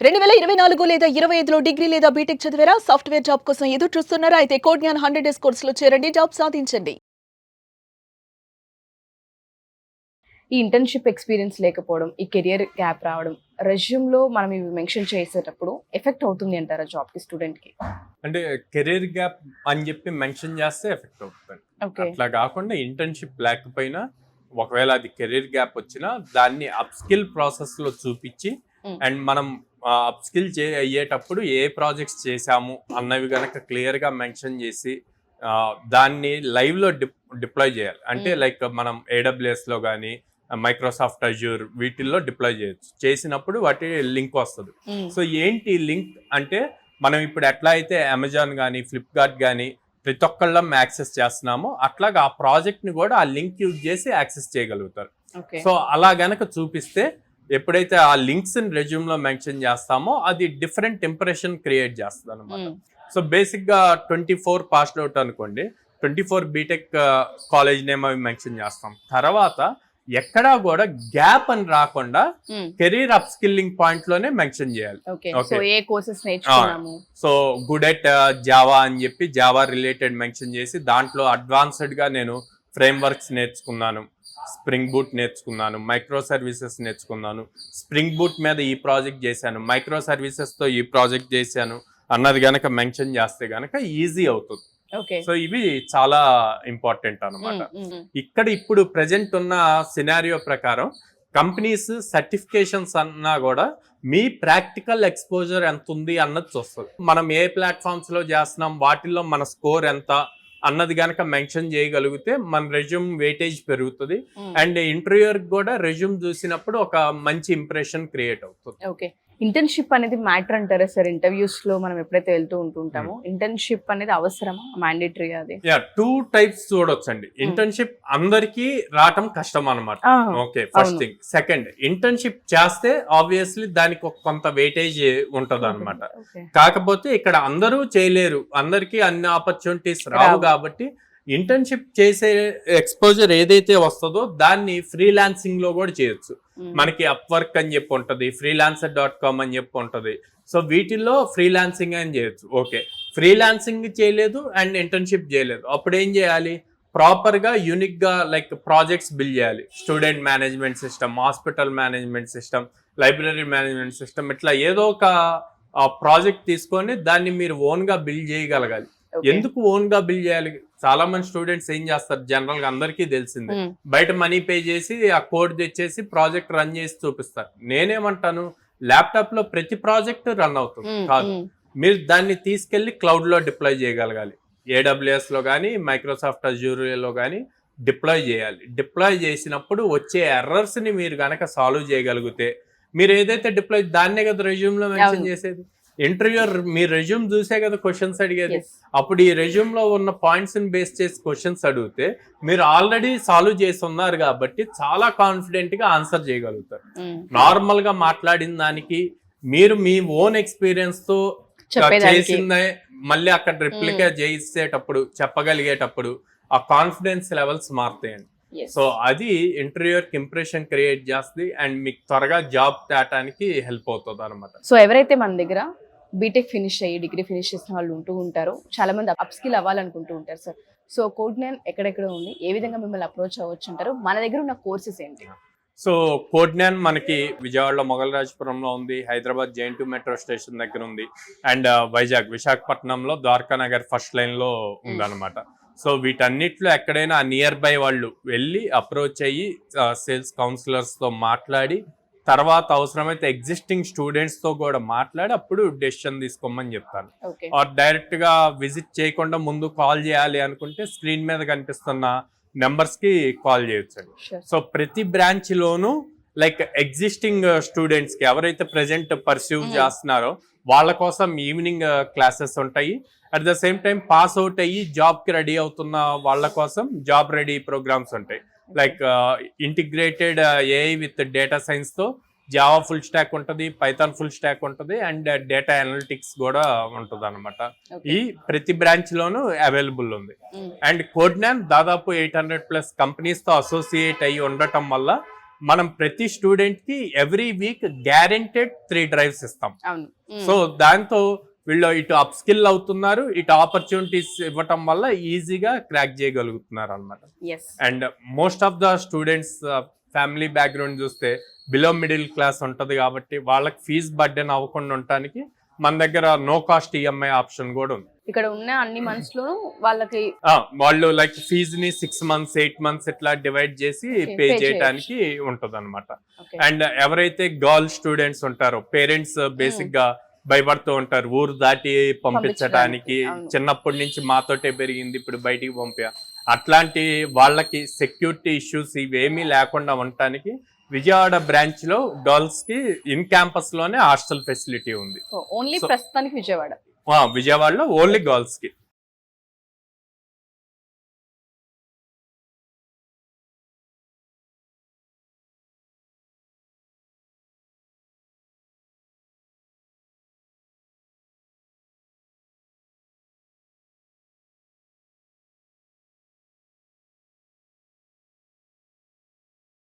2024 లేదా 25లో డిగ్రీ లేదా బీటెక్ చదివారా? సాఫ్ట్‌వేర్ జాబ్ కోసం ఎదురు చూస్తున్నారా? అయితే కోడ్‌జ్ఞాన్ 100 డేస్ కోర్సులో చేరండి. జాబ్ సాధించండి. ఈ ఇంటర్న్‌షిప్ ఎక్స్‌పీరియన్స్ లేకపోవడం, ఈ కెరియర్ గ్యాప్ రావడం, రెజ్యూమ్‌లో మనం ఇవి మెన్షన్ చేసేటప్పుడు ఎఫెక్ట్ అవుతుంది అంటారా జాబ్‌కి, స్టూడెంట్‌కి? అంటే కెరీర్ గ్యాప్ అని చెప్పి మెన్షన్ చేస్తే ఎఫెక్ట్ అవుతుంది. ఓకే. అట్లా కాకుండా ఇంటర్న్షిప్ లేకపోయినా ఒకవేళ అది కెరీర్ గ్యాప్ వచ్చినా దాన్ని అప్ స్కిల్ ప్రాసెస్ లో చూపించి అండ్ మనం అప్ స్కిల్ అయ్యేటప్పుడు ఏ ప్రాజెక్ట్స్ చేశాము అన్నవి గనక క్లియర్ గా మెన్షన్ చేసి దాన్ని లైవ్ లో డిప్లాయ్ చేయాలి. అంటే లైక్ మనం AWS లో కానీ మైక్రోసాఫ్ట్ అజ్యూర్ వీటిల్లో డిప్లాయ్ చేయొచ్చు. చేసినప్పుడు వాటి లింక్ వస్తుంది. సో ఏంటి లింక్ అంటే మనం ఇప్పుడు ఎట్లా అయితే అమెజాన్ కానీ ఫ్లిప్కార్ట్ కానీ ప్రతి ఒక్కళ్ళం యాక్సెస్ చేస్తున్నామో అట్లాగా ఆ ప్రాజెక్ట్ ని కూడా ఆ లింక్ యూజ్ చేసి యాక్సెస్ చేయగలుగుతారు. సో అలా గనక చూపిస్తే ఎప్పుడైతే ఆ లింక్స్ రెజ్యూమ్ లో మెన్షన్ చేస్తామో అది డిఫరెంట్ ఇంప్రెషన్ క్రియేట్ చేస్తుంది అనమాట. సో బేసిక్ గా 24 పాస్డ్ అవుట్ అనుకోండి, 24 బీటెక్ కాలేజ్ నేమ్ అవి మెన్షన్ చేస్తాం. తర్వాత ఎక్కడా కూడా గ్యాప్ అని రాకుండా కెరీర్ అప్ స్కిల్లింగ్ పాయింట్ లోనే మెన్షన్ చేయాలి. సో గుడ్ ఎట్ జావా అని చెప్పి జావా రిలేటెడ్ మెన్షన్ చేసి దాంట్లో అడ్వాన్స్డ్ గా నేను ఫ్రేమ్ వర్క్స్ నేర్చుకున్నాను, స్ప్రింగ్ బూట్ నేర్చుకున్నాను, మైక్రో సర్వీసెస్ నేర్చుకున్నాను, స్ప్రింగ్ బూట్ మీద ఈ ప్రాజెక్ట్ చేశాను, మైక్రో సర్వీసెస్ తో ఈ ప్రాజెక్ట్ చేశాను అన్నది గనక మెన్షన్ చేస్తే గనక ఈజీ అవుతుంది. సో ఇవి చాలా ఇంపార్టెంట్ అన్నమాట. ఇక్కడ ఇప్పుడు ప్రెజెంట్ ఉన్న సినారియో ప్రకారం కంపెనీస్ సర్టిఫికేషన్స్ అన్నా కూడా మీ ప్రాక్టికల్ ఎక్స్పోజర్ ఎంత ఉంది అన్నది చూస్తుంది. మనం ఏ ప్లాట్ఫామ్స్ లో చేస్తున్నాం, వాటిల్లో మన స్కోర్ ఎంత అన్నది గనక మెన్షన్ చేయగలిగితే మన రెజ్యూమ్ వెయిటేజ్ పెరుగుతుంది అండ్ ఇంటర్వ్యూర్ కూడా రెజ్యూమ్ చూసినప్పుడు ఒక మంచి ఇంప్రెషన్ క్రియేట్ అవుతుంది. ఓకే. ఇంటర్న్షిప్ అనేది మ్యాటర్ అంటారా సార్? ఇంటర్వ్యూస్ లో మనం ఎప్పుడైతే వెళ్తూ ఉంటుంటామో ఇంటర్న్షిప్ అనేది అవసరమా, మ్యాండేటరీ? అది 2 టైప్స్ చూడొచ్చండి. ఇంటర్న్షిప్ అందరికి రావటం కష్టం అనమాట. Okay, first thing. Second, internship చేస్తే ఆబ్వియస్లీ దానికి ఒక కొంత వెయిటేజ్ ఉంటది అనమాట. కాకపోతే ఇక్కడ అందరూ చేయలేరు, అందరికి అన్ని ఆపర్చునిటీస్ రావు. కాబట్టి ఇంటర్న్షిప్ చేసే ఎక్స్పోజర్ ఏదైతే వస్తుందో దాన్ని ఫ్రీలాన్సింగ్ లో కూడా చేయొచ్చు. మనకి అప్వర్క్ అని చెప్పి ఉంటది, freelancer.com అని చెప్పి ఉంటది. సో వీటిల్లో ఫ్రీలాన్సింగ్ అని చేయొచ్చు. ఓకే, ఫ్రీలాన్సింగ్ చేయలేదు అండ్ ఇంటర్న్షిప్ చేయలేదు, అప్పుడు ఏం చేయాలి? ప్రాపర్ గా యూనిక్ గా లైక్ ప్రాజెక్ట్స్ బిల్డ్ చేయాలి. Student management system, hospital management system, library management system, ఇట్లా ఏదో ఒక ప్రాజెక్ట్ తీసుకొని దాన్ని మీరు ఓన్ గా బిల్డ్ చేయగలగాలి. ఎందుకు ఓన్ గా బిల్డ్ చేయాలి? చాలా మంది స్టూడెంట్స్ ఏం చేస్తారు, జనరల్ గా అందరికీ తెలిసిందే, బయట మనీ పే చేసి ఆ కోడ్ తెచ్చేసి ప్రాజెక్ట్ రన్ చేసి చూపిస్తారు. నేనేమంటాను, ల్యాప్టాప్ లో ప్రతి ప్రాజెక్ట్ రన్ అవుతుంది కాదు, మీరు దాన్ని తీసుకెళ్లి క్లౌడ్ లో డిప్లాయ్ చేయగలగాలి. AWS లో కానీ మైక్రోసాఫ్ట్ అజ్యూర్ లో కానీ డిప్లాయ్ చేయాలి. డిప్లాయ్ చేసినప్పుడు వచ్చే ఎర్రర్స్ ని మీరు గనక సాల్వ్ చేయగలిగితే, మీరు ఏదైతే డిప్లాయ్ దాన్నే కదా రెజ్యూమ్ లో మెన్షన్ చేసేది. ఇంటర్వ్యూర్ మీ రెజ్యూమ్ చూసే కదా క్వశ్చన్స్ అడిగేది. అప్పుడు ఈ రెజ్యూమ్ లో ఉన్న పాయింట్స్ ని బేస్ చేసి క్వశ్చన్స్ అడిగితే మీరు ఆల్రెడీ సాల్వ్ చేసి ఉన్నారు కాబట్టి చాలా కాన్ఫిడెంట్ గా ఆన్సర్ చేయగలుగుతారు. నార్మల్ గా మాట్లాడిన దానికి మీరు మీ ఓన్ ఎక్స్పీరియన్స్ తో చేసిందే మళ్ళీ అక్కడ రిప్లికేట్ చేసేటప్పుడు చెప్పగలిగేటప్పుడు ఆ కాన్ఫిడెన్స్ లెవెల్స్ మారుతాయండి. సో అది ఇంటర్వ్యూర్ కి ఇంప్రెషన్ క్రియేట్ చేస్తుంది అండ్ మీకు త్వరగా జాబ్ తేటానికి హెల్ప్ అవుతుంది అనమాట. సో ఎవరైతే మన దగ్గర బీటెక్ ఫినిష్ అయ్యి డిగ్రీ ఫినిష్ చేసిన వాళ్ళు ఉంటూ ఉంటారో, చాలా మంది అప్ స్కిల్ అవ్వాలనుకుంటూ ఉంటారు సార్. సో కోడ్‌జ్ఞాన్ ఎక్కడెక్కడ ఉంది, ఏ విధంగా మిమ్మల్ని అప్రోచ్ అవ్వచ్చు అంటారు? మన దగ్గర ఉన్న కోర్సెస్ ఏంటి? సో కోడ్‌జ్ఞాన్ మనకి విజయవాడలో మొగల్రాజపురంలో ఉంది, హైదరాబాద్ JN2 మెట్రో స్టేషన్ దగ్గర ఉంది అండ్ వైజాగ్ విశాఖపట్నంలో ద్వారకా నగర్ ఫస్ట్ లైన్ లో ఉందన్నమాట. సో వీటన్నిటిలో ఎక్కడైనా నియర్ బై వాళ్ళు వెళ్ళి అప్రోచ్ అయ్యి సేల్స్ కౌన్సిలర్స్ తో మాట్లాడి తర్వాత అవసరమైతే ఎగ్జిస్టింగ్ స్టూడెంట్స్ తో కూడా మాట్లాడి అప్పుడు డెసిషన్ తీసుకోమని చెప్తాను. ఆర్ డైరెక్ట్ గా విజిట్ చేయకుండా ముందు కాల్ చేయాలి అనుకుంటే స్క్రీన్ మీద కనిపిస్తున్న నెంబర్స్ కి కాల్ చేయొచ్చు. సో ప్రతి బ్రాంచ్ లోను లైక్ ఎగ్జిస్టింగ్ స్టూడెంట్స్ కి ఎవరైతే ప్రెసెంట్ పర్సీవ్ చేస్తున్నారో వాళ్ళ కోసం ఈవినింగ్ క్లాసెస్ ఉంటాయి. At the same time pass out అయ్యి జాబ్ కి రెడీ అవుతున్న వాళ్ళ కోసం జాబ్ రెడీ ప్రోగ్రామ్స్ ఉంటాయి. Like integrated AI with data science తో జావా ఫుల్ స్టాక్ ఉంటుంది, పైథాన్ ఫుల్ స్టాక్ ఉంటుంది అండ్ డేటా అనలిటిక్స్ కూడా ఉంటుంది అనమాట. ఈ ప్రతి బ్రాంచ్ లోనూ అవైలబుల్ ఉంది. అండ్ కోడ్‌జ్ఞాన్ దాదాపు 800+ కంపెనీస్ తో అసోసియేట్ అయ్యి ఉండటం వల్ల మనం ప్రతి స్టూడెంట్ కి ఎవ్రీ వీక్ గ్యారెంటెడ్ 3 డ్రైవ్స్ ఇస్తాం. అవును. సో దాంతో వీళ్ళు ఇటు అప్ స్కిల్ అవుతున్నారు, ఇటు ఆపర్చునిటీస్ ఇవ్వటం వల్ల ఈజీగా క్రాక్ చేయగలుగుతున్నారు అనమాట. Yes. And most of the students family background చూస్తే బిలో మిడిల్ క్లాస్ ఉంటది కాబట్టి వాళ్ళకి ఫీజ్ బర్డెన్ అవ్వకుండా ఉండటానికి మన దగ్గర నో కాస్ట్ ఈఎంఐ ఆప్షన్ కూడా ఉంది. ఇక్కడ ఉన్న అన్ని మంత్స్ లో వాళ్ళకి వాళ్ళు లైక్ ఫీజ్ ని 6 months 8 months ఇట్లా డివైడ్ చేసి పే pay చేయడానికి ఉంటది అనమాట. Okay. అండ్ ఎవరైతే గర్ల్ స్టూడెంట్స్ ఉంటారో పేరెంట్స్ బేసిక్ గా భయపడుతూ ఉంటారు ఊరు దాటి పంపించడానికి, అవును. చిన్నప్పటి నుంచి మాతోటే పెరిగింది ఇప్పుడు బయటికి పంపా, అట్లాంటి వాళ్ళకి సెక్యూరిటీ ఇష్యూస్ ఇవేమీ లేకుండా ఉండటానికి విజయవాడ బ్రాంచ్ లో గర్ల్స్ కి ఇన్ క్యాంపస్ లోనే హాస్టల్ ఫెసిలిటీ ఉంది. ఓన్లీ So- ప్రస్తుతానికి విజయవాడ. విజయవాడలో ఓన్లీ గర్ల్స్ కి.